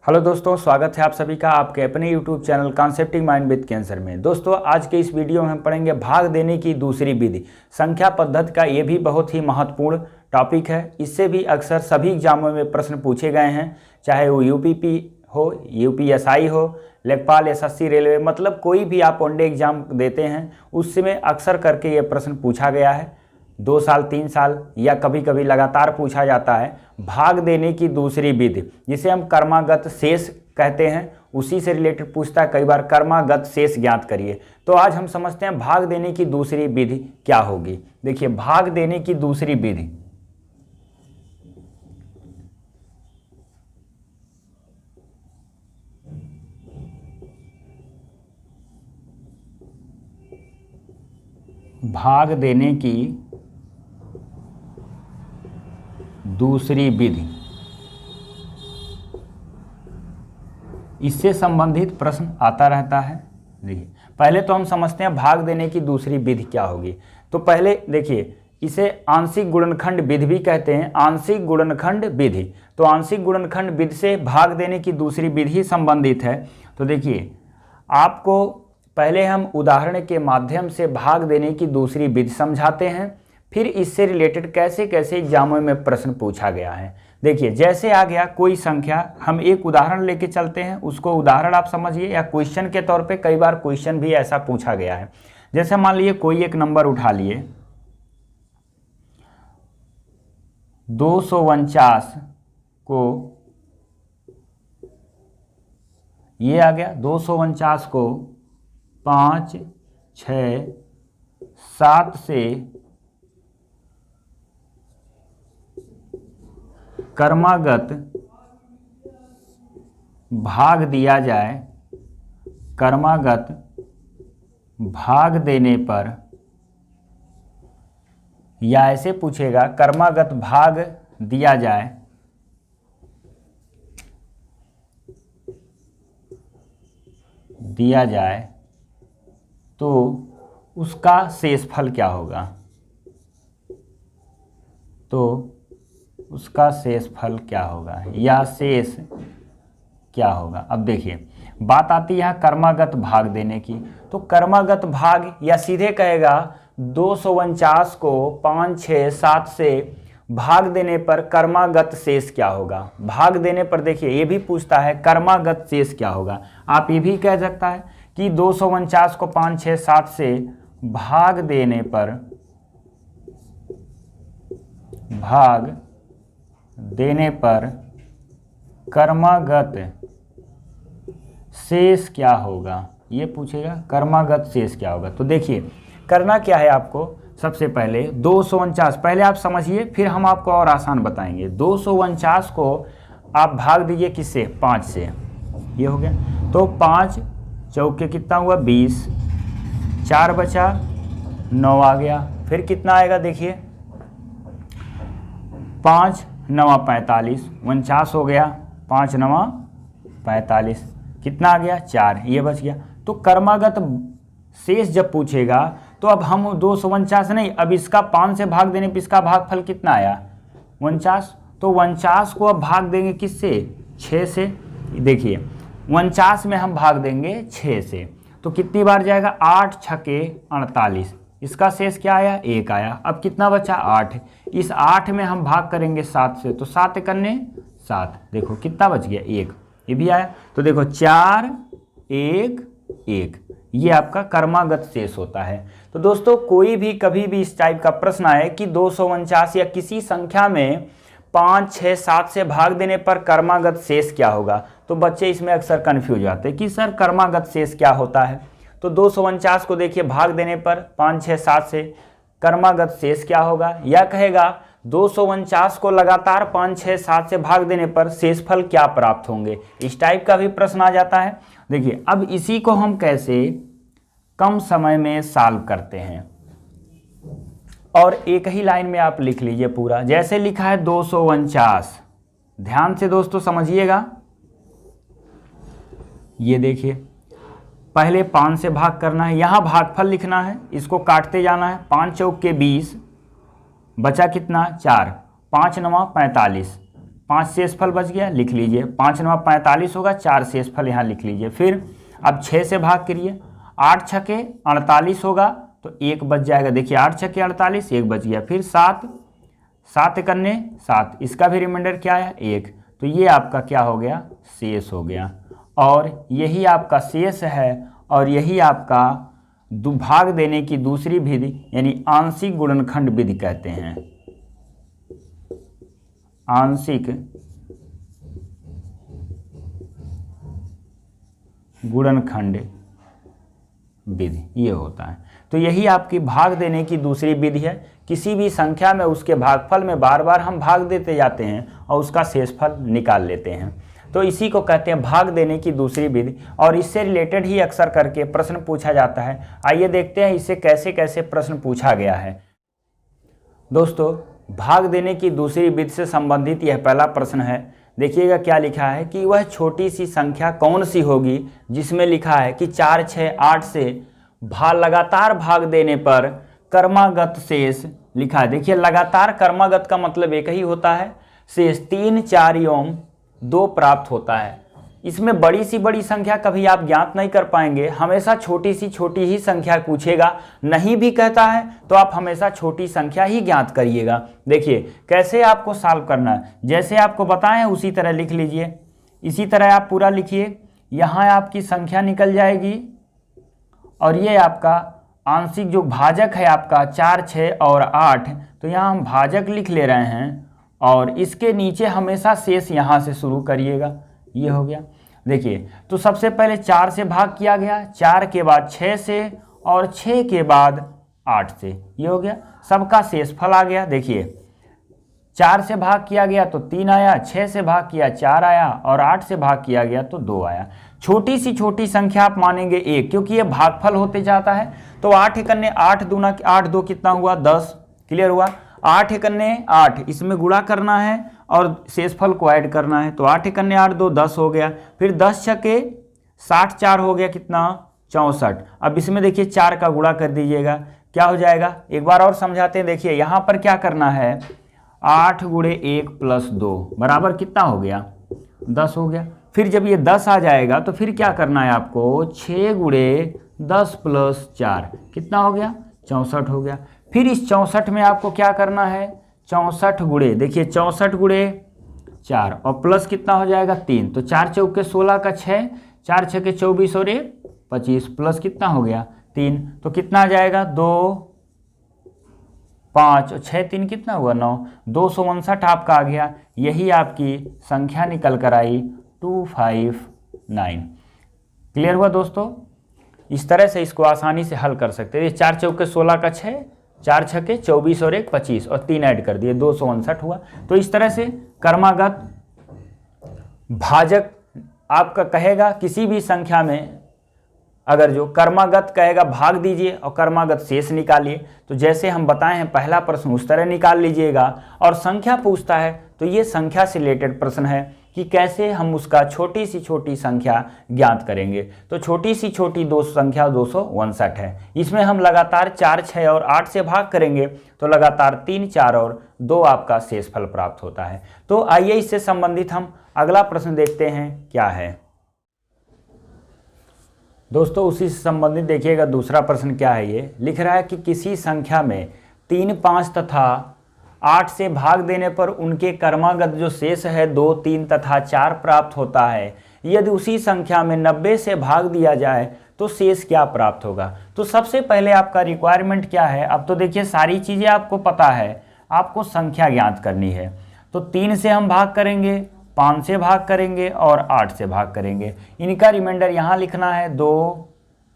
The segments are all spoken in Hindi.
हेलो दोस्तों, स्वागत है आप सभी का आपके अपने YouTube channel concepting mind with cancer में। दोस्तों, आज के इस वीडियो में हम पढ़ेंगे भाग देने की दूसरी विधि। संख्या पद्धति का ये भी बहुत ही महत्वपूर्ण टॉपिक है। इससे भी अक्सर सभी एग्जामों में प्रश्न पूछे गए हैं, चाहे वो यूपीपी हो, यूपीएसआई हो, लेखपाल, एसएससी, रेलवे, मतलब कोई भी आप वनडे एग्जाम देते हैं उसमें अक्सर करके ये प्रश्न पूछा गया है। 2 साल 3 साल या कभी कभी लगातार पूछा जाता है भाग देने की दूसरी विधि, जिसे हम कर्मागत शेष कहते हैं। उसी से रिलेटेड पूछता है कई बार, कर्मागत शेष ज्ञात करिए। तो आज हम समझते हैं भाग देने की दूसरी विधि क्या होगी। देखिए, भाग देने की दूसरी विधि भाग देने की दूसरी विधि, इससे संबंधित प्रश्न आता रहता है। देखिए, पहले तो हम समझते हैं भाग देने की दूसरी विधि क्या होगी। तो पहले देखिए, इसे आंशिक गुणनखंड विधि भी कहते हैं, आंशिक गुणनखंड विधि। तो आंशिक गुणनखंड विधि से भाग देने की दूसरी विधि संबंधित है। तो देखिए, आपको पहले हम उदाहरण के माध्यम से भाग देने की दूसरी विधि समझाते हैं, फिर इससे रिलेटेड कैसे कैसे एग्जामों में प्रश्न पूछा गया है। देखिए, जैसे आ गया कोई संख्या, हम एक उदाहरण लेके चलते हैं, उसको उदाहरण आप समझिए या क्वेश्चन के तौर पे। कई बार क्वेश्चन भी ऐसा पूछा गया है। जैसे मान लीजिए कोई एक नंबर उठा लिए, 249 को, ये आ गया 249 को 5, 6, 7 से कर्मागत भाग दिया जाए। कर्मागत भाग देने पर, या ऐसे पूछेगा कर्मागत भाग दिया जाए तो उसका शेषफल क्या होगा। तो उसका शेषफल क्या होगा या शेष क्या होगा। अब देखिए, बात आती है यहाँ कर्मागत भाग देने की। तो कर्मागत भाग, या सीधे कहेगा 249 को 5, 6, 7 से भाग देने पर कर्मागत शेष क्या होगा। भाग देने पर देखिए, ये भी पूछता है कर्मागत शेष क्या होगा। आप ये भी कह सकता है कि 249 को 5, 6, 7 से भाग देने पर कर्मागत शेष क्या होगा, ये पूछेगा कर्मागत शेष क्या होगा। तो देखिए, करना क्या है आपको, सबसे पहले 249 पहले आप समझिए, फिर हम आपको और आसान बताएंगे। 249 को आप भाग दीजिए किससे, 5 से, ये हो गया। तो 5 चौके कितना हुआ, 20, 4 बचा, 9 आ गया। फिर कितना आएगा, देखिए 5 9 45, 49 हो गया, 5 9 45, कितना आ गया, 4, ये बच गया। तो कर्मागत शेष जब पूछेगा तो अब हम 249 नहीं, अब इसका 5 से भाग देने पर इसका भागफल कितना आया, 49। तो 49 को अब भाग देंगे किससे, 6 से। देखिए, 49 में हम भाग देंगे 6 से, तो कितनी बार जाएगा, 8 छके 48, इसका शेष क्या आया, 1 आया। अब कितना बचा, 8। इस 8 में हम भाग करेंगे 7 से, तो 7 एकन्ने 7, देखो कितना बच गया, 1, ये भी आया। तो देखो 4 1 1, ये आपका कर्मागत शेष होता है। तो दोस्तों, कोई भी कभी भी इस टाइप का प्रश्न आए कि 249 या किसी संख्या में 5, 6, 7 से भाग देने पर कर्मागत शेष क्या होगा, तो बच्चे इसमें अक्सर कन्फ्यूज आते हैं कि सर कर्मागत शेष क्या होता है। तो 249 को देखिए भाग देने पर 5, 6, 7 से कर्मागत शेष क्या होगा, या कहेगा 249 को लगातार 5, 6, 7 से भाग देने पर शेषफल क्या प्राप्त होंगे। इस टाइप का भी प्रश्न आ जाता है। देखिए, अब इसी को हम कैसे कम समय में सॉल्व करते हैं, और एक ही लाइन में आप लिख लीजिए पूरा। जैसे लिखा है 249, ध्यान से दोस्तों समझिएगा। ये देखिए, पहले 5 से भाग करना है, यहाँ भागफल लिखना है, इसको काटते जाना है। 5 चौके 20, बचा कितना, 4, 5 9 45, 5 शेषफल बच गया, लिख लीजिए। 5 9 45 होगा, 4 शेषफल यहाँ लिख लीजिए। फिर अब 6 से भाग करिए, 8 छके 48 होगा तो 1 बच जाएगा। देखिए 8 छके 48, 1 बच गया। फिर 7 7 एकन्ने 7, इसका भी रिमाइंडर क्या है 1, तो ये आपका क्या हो गया, शेष हो गया। और यही आपका शेष है और यही आपका भाग देने की दूसरी विधि यानी आंशिक गुणनखंड विधि कहते हैं। आंशिक गुणनखंड विधि ये होता है। तो यही आपकी भाग देने की दूसरी विधि है। किसी भी संख्या में उसके भागफल में बार बार हम भाग देते जाते हैं और उसका शेषफल निकाल लेते हैं, तो इसी को कहते हैं भाग देने की दूसरी विधि। और इससे रिलेटेड ही अक्सर करके प्रश्न पूछा जाता है। आइए देखते हैं इससे कैसे कैसे प्रश्न पूछा गया है। दोस्तों, भाग देने की दूसरी विधि से संबंधित यह पहला प्रश्न है। देखिएगा क्या लिखा है कि वह छोटी सी संख्या कौन सी होगी जिसमें लिखा है कि 4 6 8 से लगातार भाग देने पर कर्मागत शेष लिखा है। देखिए लगातार कर्मागत का मतलब एक ही होता है, शेष 3 4 एवं 2 प्राप्त होता है। इसमें बड़ी सी बड़ी संख्या कभी आप ज्ञात नहीं कर पाएंगे, हमेशा छोटी सी छोटी ही संख्या पूछेगा। नहीं भी कहता है तो आप हमेशा छोटी संख्या ही ज्ञात करिएगा। देखिए कैसे आपको सॉल्व करना है, जैसे आपको बताएं उसी तरह लिख लीजिए। इसी तरह आप पूरा लिखिए। यहाँ आपकी संख्या निकल जाएगी और ये आपका आंशिक जो भाजक है आपका 4 6 और 8, तो यहाँ हम भाजक लिख ले रहे हैं और इसके नीचे हमेशा शेष यहाँ से शुरू करिएगा। ये हो गया। देखिए तो सबसे पहले 4 से भाग किया गया, 4 के बाद 6 से और 6 के बाद 8 से, ये हो गया। सबका शेषफल आ गया। देखिए 4 से भाग किया गया तो 3 आया, 6 से भाग किया 4 आया और 8 से भाग किया गया तो 2 आया। छोटी सी छोटी संख्या आप मानेंगे 1, क्योंकि ये भागफल होते जाता है। तो 8 एकन्ने 8 दूना 8 2 कितना हुआ 10, क्लियर हुआ। 8 एकन्ने 8, इसमें गुणा करना है और शेषफल को ऐड करना है, तो 8 एकन्ने 8 2 10 हो गया। फिर 10 छके 60, 4 हो गया कितना 64। अब इसमें देखिए 4 का गुणा कर दीजिएगा, क्या हो जाएगा। एक बार और समझाते हैं। देखिए यहाँ पर क्या करना है, 8 गुणे 1 प्लस 2 बराबर कितना हो गया 10 हो गया। फिर जब ये 10 आ जाएगा तो फिर क्या करना है आपको, 6 गुणे 10 प्लस 4 कितना हो गया 64 हो गया। फिर इस 64 में आपको क्या करना है, 64 गुणे, देखिए 64 गुणे 4 और प्लस कितना हो जाएगा 3, तो 4 चौके 16 का 6, 4 छके 24 और 1 25, प्लस कितना हो गया 3, तो कितना आ जाएगा 2 5 और 6 3 कितना हुआ 9, 259 आपका आ गया। यही आपकी संख्या निकल कर आई 259। क्लियर हुआ दोस्तों। इस तरह से इसको आसानी से हल कर सकते हैं। 4 चौके 16 का 6, 4 छके 24 और 1 25 और 3 ऐड कर दिए 259 हुआ। तो इस तरह से कर्मागत भाजक आपका कहेगा किसी भी संख्या में, अगर जो कर्मागत कहेगा भाग दीजिए और कर्मागत शेष निकालिए, तो जैसे हम बताए हैं पहला प्रश्न उस तरह निकाल लीजिएगा। और संख्या पूछता है तो ये संख्या से रिलेटेड प्रश्न है कि कैसे हम उसका छोटी सी छोटी संख्या ज्ञात करेंगे। तो छोटी सी छोटी संख्या 259 है। इसमें हम लगातार 4 6 और 8 से भाग करेंगे तो लगातार 3 4 और 2 आपका शेषफल प्राप्त होता है। तो आइए इससे संबंधित हम अगला प्रश्न देखते हैं क्या है। दोस्तों उसी से संबंधित देखिएगा दूसरा प्रश्न क्या है। ये लिख रहा है कि किसी संख्या में 3 5 तथा 8 से भाग देने पर उनके कर्मागत जो शेष है 2 3 तथा 4 प्राप्त होता है। यदि उसी संख्या में 90 से भाग दिया जाए तो शेष क्या प्राप्त होगा। तो सबसे पहले आपका रिक्वायरमेंट क्या है। अब तो देखिए सारी चीज़ें आपको पता है, आपको संख्या ज्ञात करनी है। तो 3 से हम भाग करेंगे, 5 से भाग करेंगे और 8 से भाग करेंगे। इनका रिमाइंडर यहाँ लिखना है 2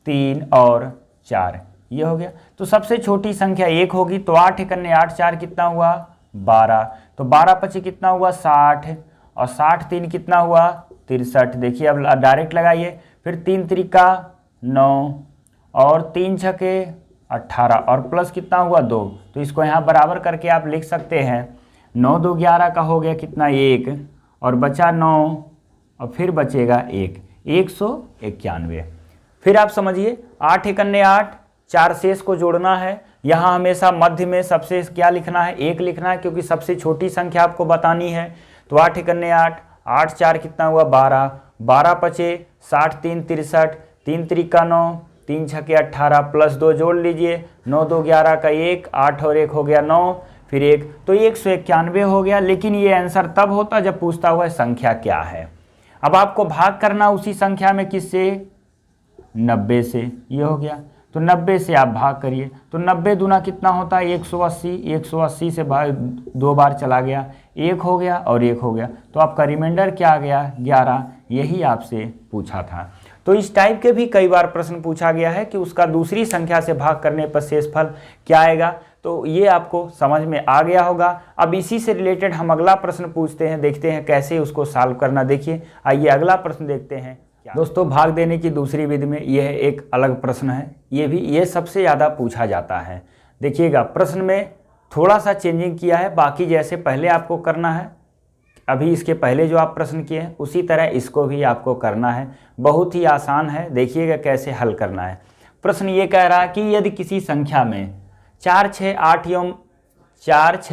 3 और 4, ये हो गया। तो सबसे छोटी संख्या 1 होगी, तो 8 एकन्ने 8 4 कितना हुआ 12, तो 12 पचे कितना हुआ 60 और 60 3 कितना हुआ 63। देखिए अब डायरेक्ट लगाइए। फिर 3 त्रिका 9 और 3 छके 18 और प्लस कितना हुआ 2, तो इसको यहाँ बराबर करके आप लिख सकते हैं 9 2 11 का हो गया कितना 1 और बचा 9 और फिर बचेगा 1, 191। फिर आप समझिए 8 एकन्ने 8, 4 शेष को जोड़ना है। यहाँ हमेशा मध्य में सबसे क्या लिखना है 1 लिखना है, क्योंकि सबसे छोटी संख्या आपको बतानी है। तो 8 एकन्ने 8, 8 4 कितना हुआ 12, 12 पचे 60 3 63, 3 त्रिका 9, 3 छके 18 प्लस 2 जोड़ लीजिए, 9 2 11 का 1, 8 और 1 हो गया 9, फिर 1, तो 191 हो गया। लेकिन ये आंसर तब होता जब पूछता हुआ संख्या क्या है। अब आपको भाग करना उसी संख्या में किससे, 90 से, ये हो गया। तो 90 से आप भाग करिए, तो 90 दूना कितना होता है 180, 180 से भाग 2 बार चला गया, 1 हो गया और 1 हो गया, तो आपका रिमाइंडर क्या आ गया 11। यही आपसे पूछा था। तो इस टाइप के भी कई बार प्रश्न पूछा गया है कि उसका दूसरी संख्या से भाग करने पर शेषफल क्या आएगा। तो ये आपको समझ में आ गया होगा। अब इसी से रिलेटेड हम अगला प्रश्न पूछते हैं, देखते हैं कैसे उसको सॉल्व करना। देखिए आइए अगला प्रश्न देखते हैं। दोस्तों भाग देने की दूसरी विधि में यह एक अलग प्रश्न है, ये सबसे ज़्यादा पूछा जाता है। देखिएगा प्रश्न में थोड़ा सा चेंजिंग किया है, बाकी जैसे पहले आपको करना है, अभी इसके पहले जो आप प्रश्न किए हैं उसी तरह इसको भी आपको करना है। बहुत ही आसान है, देखिएगा कैसे हल करना है। प्रश्न ये कह रहा है कि यदि किसी संख्या में 4 6 8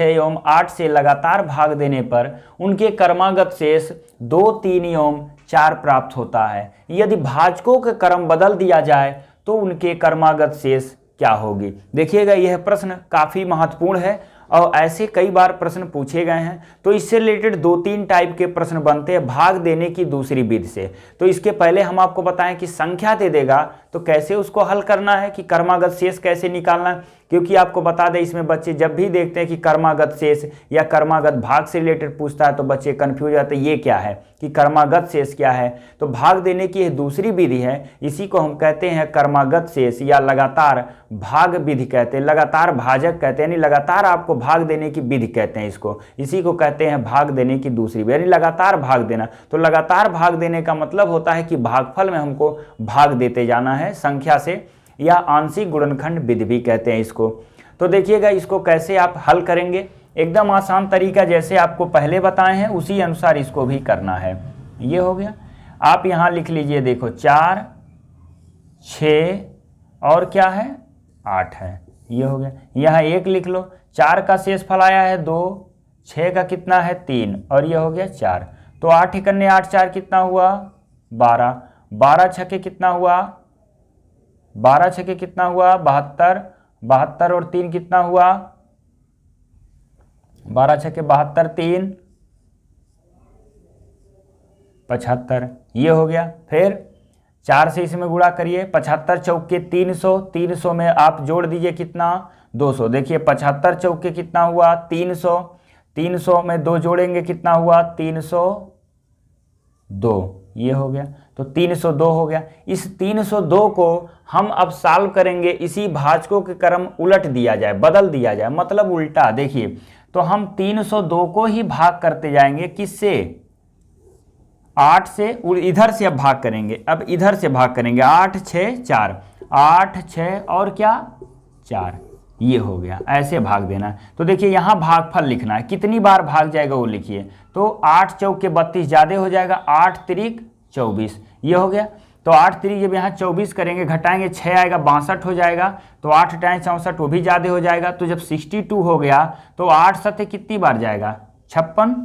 एवं 8 से लगातार भाग देने पर उनके क्रमागत शेष 2 3 एवं 4 प्राप्त होता है, यदि भाजकों के क्रम बदल दिया जाए तो उनके क्रमागत शेष क्या होगी। देखिएगा यह प्रश्न काफ़ी महत्वपूर्ण है और ऐसे कई बार प्रश्न पूछे गए हैं। तो इससे रिलेटेड 2-3 टाइप के प्रश्न बनते हैं भाग देने की दूसरी विधि से। तो इसके पहले हम आपको बताएं कि संख्या दे देगा तो कैसे उसको हल करना है, कि क्रमागत शेष कैसे निकालना है। क्योंकि आपको बता दें इसमें बच्चे जब भी देखते हैं कि क्रमागत शेष या क्रमागत भाग से रिलेटेड पूछता है तो बच्चे कंफ्यूज जाते हैं, ये क्या है कि क्रमागत शेष क्या है। तो भाग देने की यह दूसरी विधि है, इसी को हम कहते हैं क्रमागत शेष या लगातार भाग विधि कहते हैं, लगातार भाजक कहते हैं, यानी लगातार आपको भाग देने की विधि कहते हैं इसको, इसी को कहते हैं भाग देने की दूसरी विधि, यानी लगातार भाग देना। तो लगातार भाग देने का मतलब होता है कि भागफल में हमको भाग देते जाना है संख्या से, या आंशिक गुणनखंड विधि भी कहते हैं इसको। तो देखिएगा इसको कैसे आप हल करेंगे, एकदम आसान तरीका जैसे आपको पहले बताए हैं उसी अनुसार इसको भी करना है। ये हो गया, आप यहाँ लिख लीजिए, देखो 4 6 और क्या है 8 है, ये हो गया। यहाँ 1 लिख लो, 4 का शेषफल आया है 2, 6 का कितना है 3 और ये हो गया 4। तो 8 एकन्ने 8 4 कितना हुआ 12, 12 छके कितना हुआ 12 छके कितना हुआ 72, 72 और 3 कितना हुआ 12 छके 72, 3 75, ये हो गया। फिर 4 से इसमें गुणा करिए, 75 चौके 300, 300 में आप जोड़ दीजिए कितना 200। देखिए 75 चौके कितना हुआ 300, 300 में 2 जोड़ेंगे कितना हुआ 302, ये हो गया। तो 302 हो गया। इस 302 को हम अब सॉल्व करेंगे, इसी भाजकों के क्रम उलट दिया जाए, बदल दिया जाए, मतलब उल्टा। देखिए तो हम 302 को ही भाग करते जाएंगे, किससे 8 से, इधर से अब भाग करेंगे, अब इधर से भाग करेंगे 8 6 4, 8 6 और क्या 4, ये हो गया। ऐसे भाग देना है। तो देखिए यहाँ भागफल लिखना है, कितनी बार भाग जाएगा वो लिखिए। तो 8 चौके 32 ज़्यादा हो जाएगा, 8 त्रिक 24, ये हो गया। तो 8 त्रिक जब यहाँ 24 करेंगे, घटाएंगे 6 आएगा 62 हो जाएगा। तो 8 टाइम 64 वो भी ज़्यादा हो जाएगा। तो जब 62 हो गया तो 8 सते कितनी बार जाएगा 56,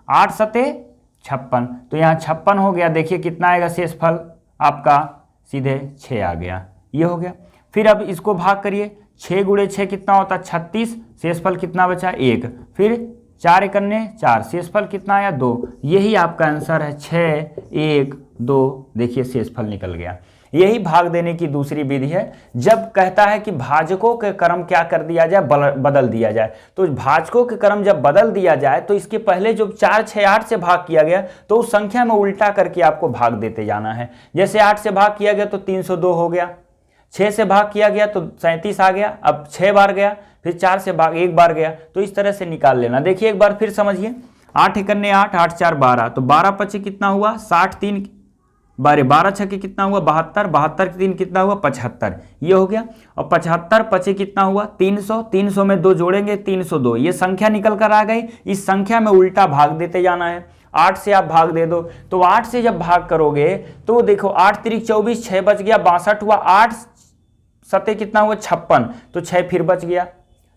8 सते 56, तो यहाँ 56 हो गया। देखिए कितना आएगा शेषफल आपका, सीधे 6 आ गया, ये हो गया। फिर अब इसको भाग करिए, 6 गुणे 6 कितना होता है 36, शेषफल कितना बचा 1, फिर 4 एकन्ने 4, शेषफल कितना आया 2, यही आपका आंसर है 6 1 2। देखिए शेषफल निकल गया। यही भाग देने की दूसरी विधि है, जब कहता है कि भाजकों के क्रम क्या कर दिया जाए, बदल दिया जाए। तो भाजकों के क्रम जब बदल दिया जाए तो इसके पहले जो 4 6 8 से भाग किया गया तो उस संख्या में उल्टा करके आपको भाग देते जाना है। जैसे 8 से भाग किया गया तो 302 हो गया, 6 से भाग किया गया तो 37 आ गया, अब 6 बार गया, फिर 4 से भाग 1 बार गया, तो इस तरह से निकाल लेना। देखिए एक बार फिर समझिए, 8 एकन्ने 8, 8 4 12, तो 12 पचे कितना हुआ 60, 3 बारे 12 छके कितना हुआ 72, 72 के 3 कितना हुआ 75, ये हो गया। और 75 पचे कितना हुआ 300, 300 में 2 जोड़ेंगे 302, ये संख्या निकल कर आ गई। इस संख्या में उल्टा भाग देते जाना है। 8 से आप भाग दे दो, तो 8 से जब भाग करोगे तो देखो 8 त्रिक 24, 6 बच गया 62 हुआ, 8 सते कितना हुआ 56, तो 6 फिर बच गया,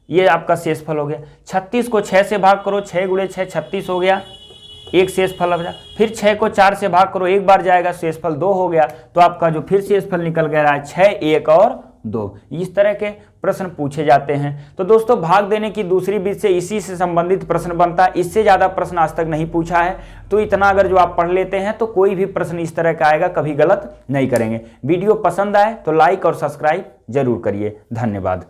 ये आपका शेषफल हो गया। 36 को 6 से भाग करो, 6 गुणे 6 36 हो गया, एक शेषफल बचा, फिर 6 को 4 से भाग करो, एक बार जाएगा, शेषफल 2 हो गया। तो आपका जो फिर शेषफल निकल गया है 6, 1 और 2। इस तरह के प्रश्न पूछे जाते हैं। तो दोस्तों भाग देने की दूसरी विधि से इसी से संबंधित प्रश्न बनता है। इससे ज़्यादा प्रश्न आज तक नहीं पूछा है, तो इतना अगर जो आप पढ़ लेते हैं तो कोई भी प्रश्न इस तरह का आएगा, कभी गलत नहीं करेंगे। वीडियो पसंद आए तो लाइक और सब्सक्राइब जरूर करिए। धन्यवाद।